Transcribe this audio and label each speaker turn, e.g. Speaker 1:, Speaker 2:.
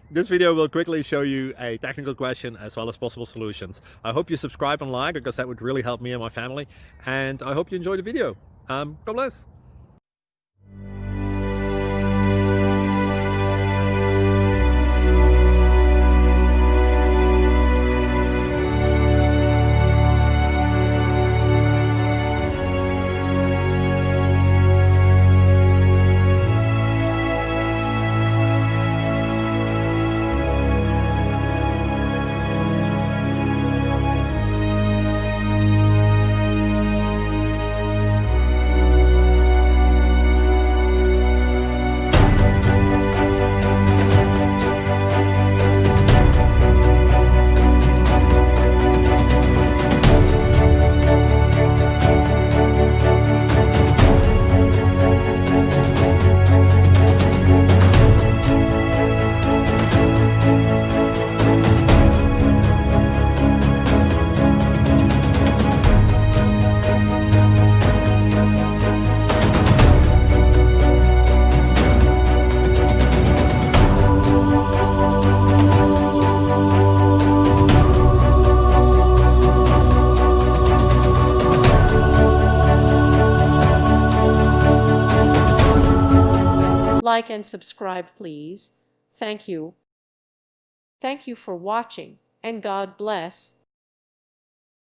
Speaker 1: This video will quickly show you a technical question as well as possible solutions. I hope you subscribe and like, because that would really help me and my family. And I hope you enjoy the video. God bless.
Speaker 2: Like and subscribe, please. Thank you. Thank you for watching, and God bless.